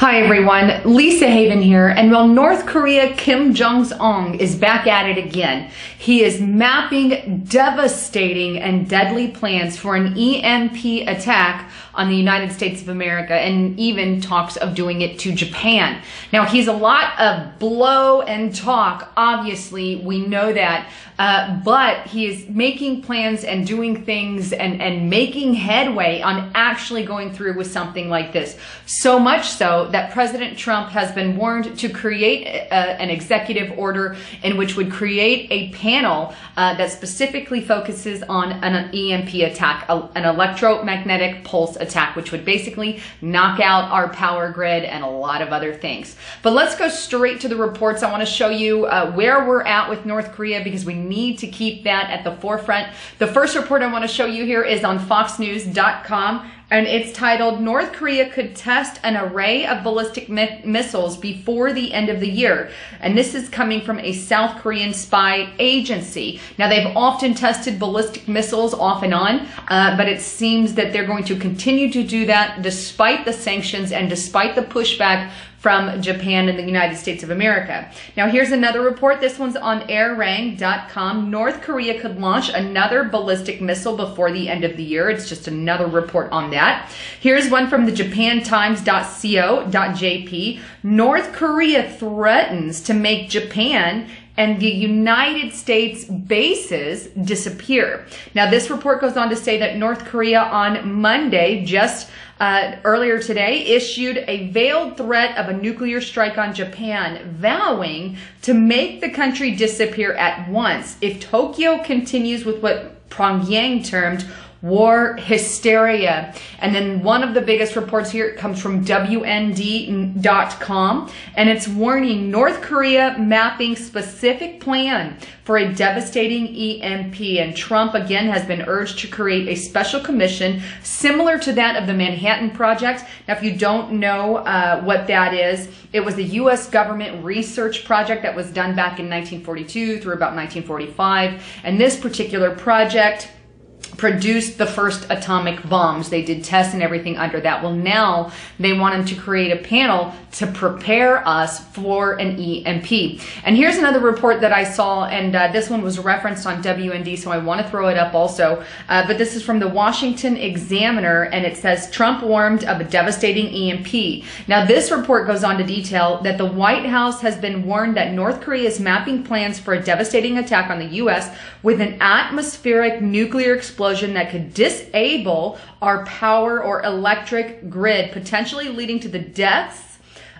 Hi everyone, Lisa Haven here, and while North Korea Kim Jong-un is back at it again, he is mapping devastating and deadly plans for an EMP attack on the United States of America, and even talks of doing it to Japan. Now, he's a lot of blow and talk, obviously, we know that, but he is making plans and doing things and making headway on actually going through with something like this. So much so that President Trump has been warned to create an executive order in which would create a panel that specifically focuses on an EMP attack, an electromagnetic pulse attack, which would basically knock out our power grid and a lot of other things. But let's go straight to the reports. I want to show you where we're at with North Korea, because we need to keep that at the forefront. The first report I want to show you here is on foxnews.com. And it's titled, North Korea could test an array of ballistic missiles before the end of the year. And this is coming from a South Korean spy agency. Now, they've often tested ballistic missiles off and on, but it seems that they're going to continue to do that despite the sanctions and despite the pushback from Japan and the United States of America. Now, here's another report. This one's on airrang.com. North Korea could launch another ballistic missile before the end of the year. It's just another report on that. Here's one from the japantimes.co.jp. North Korea threatens to make Japan and the United States bases disappear. Now, this report goes on to say that North Korea on Monday, earlier today, issued a veiled threat of a nuclear strike on Japan, vowing to make the country disappear at once if Tokyo continues with what Pyongyang termed war hysteria. And then one of the biggest reports here comes from WND.com, and it's warning North Korea mapping specific plan for a devastating EMP. And Trump again has been urged to create a special commission similar to that of the Manhattan Project. Now, if you don't know what that is, it was a U.S. government research project that was done back in 1942 through about 1945. And this particular project produced the first atomic bombs. They did tests and everything under that. Well, now they wanted to create a panel to prepare us for an EMP. And here's another report that I saw, and this one was referenced on WND, so I want to throw it up also. But this is from the Washington Examiner, and it says, Trump warned of a devastating EMP. Now, this report goes on to detail that the White House has been warned that North Korea is mapping plans for a devastating attack on the U.S. with an atmospheric nuclear explosion that could disable our power or electric grid, potentially leading to the deaths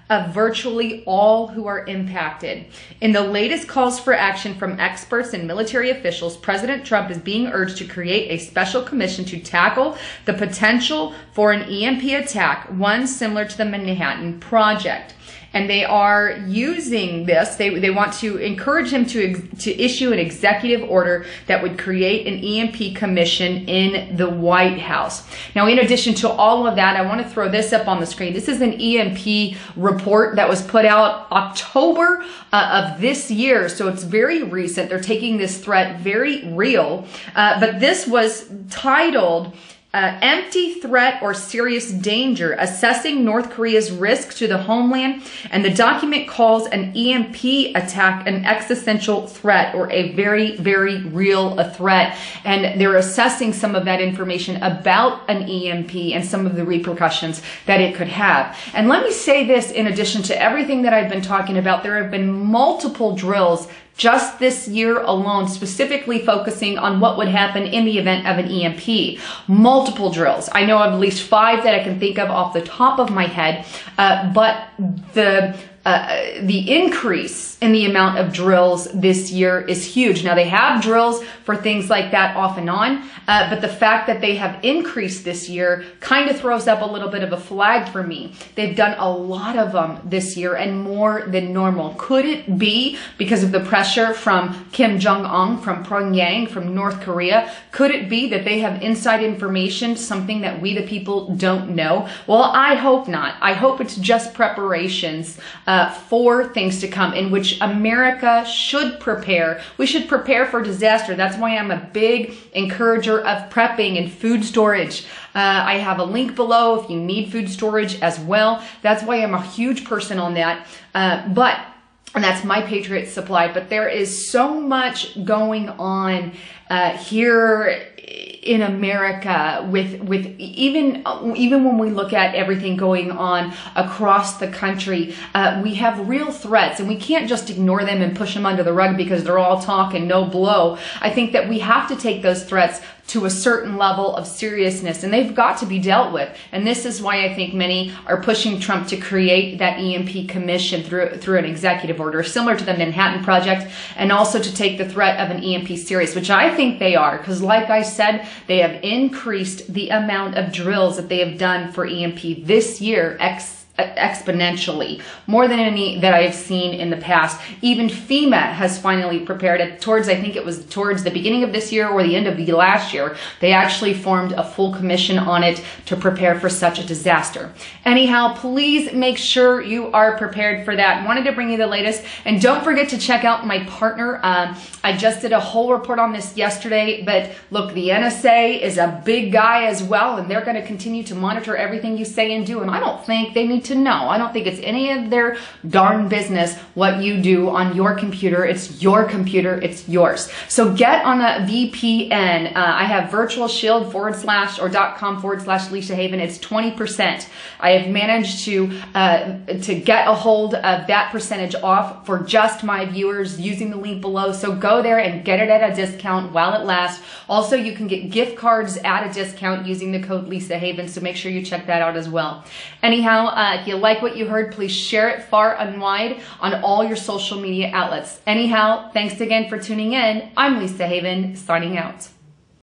of virtually all who are impacted. In the latest calls for action from experts and military officials, President Trump is being urged to create a special commission to tackle the potential for an EMP attack, one similar to the Manhattan Project. And they are using this, they want to encourage him to issue an executive order that would create an EMP commission in the White House. Now, in addition to all of that, I want to throw this up on the screen. This is an EMP report that was put out October of this year, so it's very recent. They're taking this threat very real, but this was titled, Empty Threat or Serious Danger, Assessing North Korea's Risk to the Homeland. And the document calls an EMP attack an existential threat, or a very, very real threat. And they're assessing some of that information about an EMP and some of the repercussions that it could have. And let me say this, in addition to everything that I've been talking about, there have been multiple drills just this year alone, specifically focusing on what would happen in the event of an EMP. Multiple drills. I know of at least 5 that I can think of off the top of my head, but the increase in the amount of drills this year is huge. Now, they have drills for things like that off and on, but the fact that they have increased this year kind of throws up a little bit of a flag for me. They've done a lot of them this year, and more than normal. Could it be because of the pressure from Kim Jong-un, from Pyongyang, from North Korea? Could it be that they have inside information, something that we the people don't know? Well, I hope not. I hope it's just preparations for things to come in which America should prepare. We should prepare for disaster. That's why I'm a big encourager of prepping and food storage. I have a link below if you need food storage as well. That's why I'm a huge person on that. And that's My Patriot Supply. But there is so much going on here in America with even when we look at everything going on across the country, we have real threats, and we can't just ignore them and push them under the rug because they're all talk and no blow. I think that we have to take those threats to a certain level of seriousness, and they've got to be dealt with. And this is why I think many are pushing Trump to create that EMP commission through an executive order, similar to the Manhattan Project, and also to take the threat of an EMP serious, which I think they are, because like I said, they have increased the amount of drills that they have done for EMP this year exponentially, more than any that I have seen in the past. Even FEMA has finally prepared it towards, I think it was towards the beginning of this year or the end of the last year. They actually formed a full commission on it to prepare for such a disaster. Anyhow, please make sure you are prepared for that. Wanted to bring you the latest, and don't forget to check out my partner. I just did a whole report on this yesterday, but look, the NSA is a big guy as well, and they're going to continue to monitor everything you say and do, and I don't think they need to know. I don't think it's any of their darn business what you do on your computer. It's your computer. It's yours. So get on a VPN. I have virtual shield .com/Lisa Haven. It's 20%. I have managed to get a hold of that percentage off for just my viewers using the link below. So go there and get it at a discount while it lasts. Also, you can get gift cards at a discount using the code Lisa Haven. So make sure you check that out as well. Anyhow, if you like what you heard, please share it far and wide on all your social media outlets. Anyhow, thanks again for tuning in. I'm Lisa Haven, signing out.